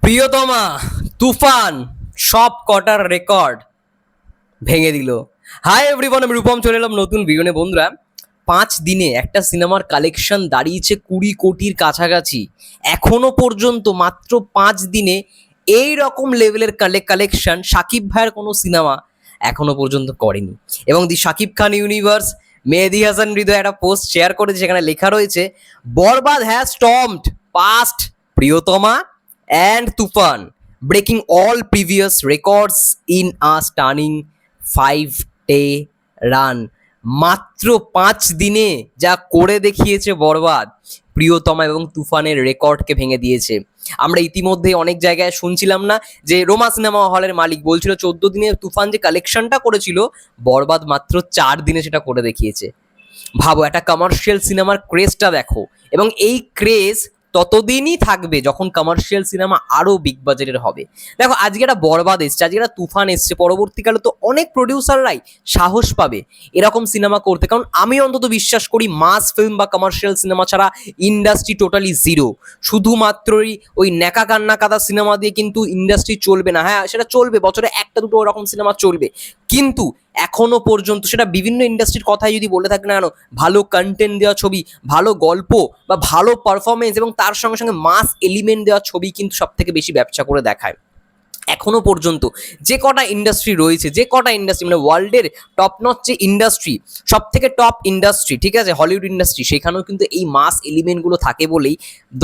প্রিয়তমা, তুফান সব কটার রেকর্ড ভেঙে দিল। হাই এভরিওয়ান, আমি রূপম চলে এলাম নতুন ভিডিও নিয়ে। বন্ধুরা, 5 দিনে একটা সিনেমার কালেকশন দাঁড়িয়েছে 20 কোটির কাছাকাছি। এখনো পর্যন্ত মাত্র 5 দিনে এই রকম লেভেলের কালেকশন সাকিব ভাইয়ের কোনো সিনেমা এখনো পর্যন্ত করেনি। এবং দি শাকিব খান ইউনিভার্স, মেহেদি হাসান হৃদয় একটা পোস্ট শেয়ার করেছে, সেখানে লেখা রয়েছে, বরবাদ হ্যাজ স্টম্পড পাস্ট প্রিয়তমা and Tufan, breaking all previous records in a stunning 5-day run. মাত্র 5 দিনে যা করে দেখিয়েছে বরবাদ, প্রিয়তমা এবং তুফানের রেকর্ডকে ভেঙে দিয়েছে। আমরা ইতিমধ্যে অনেক জায়গায় শুনছিলাম না যে রোমা সিনেমা হলের মালিক বলছিল 14 দিনে তুফান যে কালেকশনটা করেছিল, বরবাদ মাত্র 4 দিনে সেটা করে দেখিয়েছে। ভাবো, একটা কমার্শিয়াল সিনেমার ক্রেজটা দেখো, এবং এই ক্রেজ ততদিনই থাকবে যখন কমার্শিয়াল সিনেমা আরো বিগ বাজেটের হবে। দেখো, আজকে একটা বরবাদ এসছে, আজকে একটা তুফান এসছে, পরবর্তীকালে তো অনেক প্রডিউসাররাই সাহস পাবে এরকম সিনেমা করতে। কারণ আমি অন্তত বিশ্বাস করি, মাস ফিল্ম বা কমার্শিয়াল সিনেমা ছাড়া ইন্ডাস্ট্রি টোটালি জিরো। শুধুমাত্রই ওই ন্যাকা কান্না কাদা সিনেমা দিয়ে কিন্তু ইন্ডাস্ট্রি চলবে না। হ্যাঁ, সেটা চলবে, বছরে একটা দুটো ওরকম সিনেমা চলবে, কিন্তু এখনো পর্যন্ত সেটা বিভিন্ন ইন্ডাস্ট্রির কথাই যদি বলে থাকে না কেন, ভালো কন্টেন্ট দেওয়া ছবি, ভালো গল্প বা ভালো পারফরমেন্স এবং তার সঙ্গে সঙ্গে মাস এলিমেন্ট দেওয়া ছবি কিন্তু সব থেকে বেশি ব্যবসা করে দেখায়। এখনো পর্যন্ত যে কটা ইন্ডাস্ট্রি রয়েছে, যে কটা ইন্ডাস্ট্রি মানে ওয়ার্ল্ডের টপ নচ যে ইন্ডাস্ট্রি, সব থেকে টপ ইন্ডাস্ট্রি, ঠিক আছে, হলিউড ইন্ডাস্ট্রি, সেখানেও কিন্তু এই মাস এলিমেন্টগুলো থাকে বলেই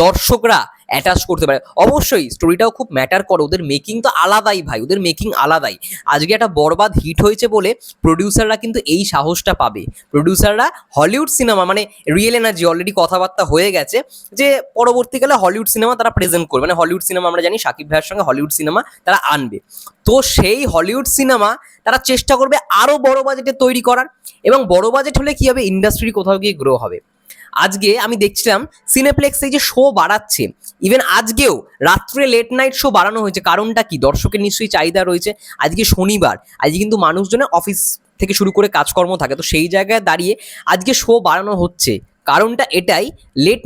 দর্শকরা অ্যাটাচ করতে পারে। অবশ্যই স্টোরিটাও খুব ম্যাটার করে, ওদের মেকিং তো আলাদাই ভাই, ওদের মেকিং আলাদাই। আজকে একটা বরবাদ হিট হয়েছে বলে প্রডিউসাররা কিন্তু এই সাহসটা পাবে। প্রডিউসাররা হলিউড সিনেমা মানে রিয়েল এনার্জি অলরেডি কথাবার্তা হয়ে গেছে যে পরবর্তীকালে হলিউড সিনেমা তারা প্রেজেন্ট করবে। মানে হলিউড সিনেমা আমরা জানি শাকিব ভাইয়ের সঙ্গে হলিউড সিনেমা তারা আনবে, তো সেই হলিউড সিনেমা তারা চেষ্টা করবে আরো বড় বাজেটে তৈরি করার। এবং বড় বাজেট হলে কি হবে, ইন্ডাস্ট্রি কোথাও গিয়ে গ্রো হবে। আজকে আমি দেখছিলাম সিনেপ্লেক্স এই যে শো বাড়াচ্ছে, ইভেন আজকেও রাত্রে লেট নাইট শো বাড়ানো হয়েছে। কারণটা কি, দর্শকের নিশ্চয়ই চাহিদা রয়েছে। আজকে শনিবার, আজকে কিন্তু মানুষজনের অফিস থেকে শুরু করে কাজকর্ম থাকে, তো সেই জায়গায় দাঁড়িয়ে আজকে শো বাড়ানো হচ্ছে। কারণটা এটাই, লেট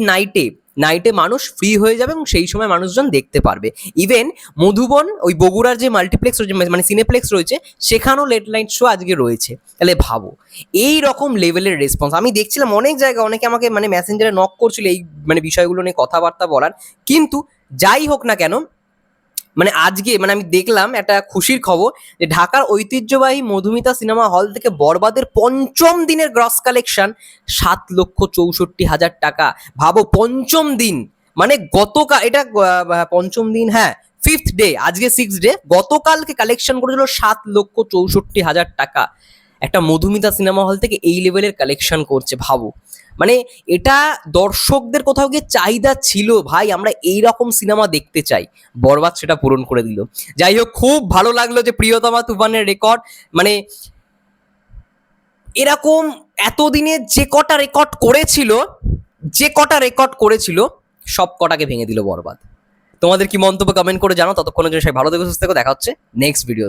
নাইটে মানুষ ফ্রি হয়ে যাবে এবং সেই সময় মানুষজন দেখতে পারবে। ইভেন মধুবন, ওই বগুড়ার যে মাল্টিপ্লেক্স রয়েছে মানে সিনেপ্লেক্স রয়েছে, সেখানেও লেট নাইট শো আজকে রয়েছে। তাহলে ভাবো এই রকম লেভেলের রেসপন্স আমি দেখছিলাম অনেক জায়গায়, অনেকে আমাকে মানে মেসেঞ্জারে নক করছিল এই মানে বিষয়গুলো নিয়ে কথাবার্তা বলার। কিন্তু যাই হোক না কেন, মানে আজকে মানে আমি দেখলাম একটা খুশির খবর যে ঢাকার ঐতিহ্যবাহী মধুমিতা সিনেমা হল থেকে বরবাদের 5ম দিনের গ্রস কালেকশন 7,64,000 টাকা। ভাবো, 5ম দিন মানে গতকাল, এটা 5ম দিন, হ্যাঁ 5th ডে, আজকে 6th ডে, গতকালকে কালেকশন করেছিল 7,64,000 টাকা। একটা মধুমিতা সিনেমা হল থেকে এই লেভেলের কালেকশন করছে, ভাবো। মানে এটা দর্শকদের কোথাও গিয়ে চাহিদা ছিল, ভাই আমরা এই রকম সিনেমা দেখতে চাই। বরবাদ সেটা পূরণ করে দিল। যাই হোক, খুব ভালো লাগলো যে প্রিয়তমা তুফানের রেকর্ড, মানে এরকম এতদিনে যে কটা রেকর্ড করেছিল সব কটাকে ভেঙে দিল বরবাদ। তোমাদের কি মন্তব্য কমেন্ট করে জানো। ততক্ষণের জন্য সবাই ভালো থেকো, সুস্থ থেকো, দেখা হচ্ছে নেক্সট ভিডিও।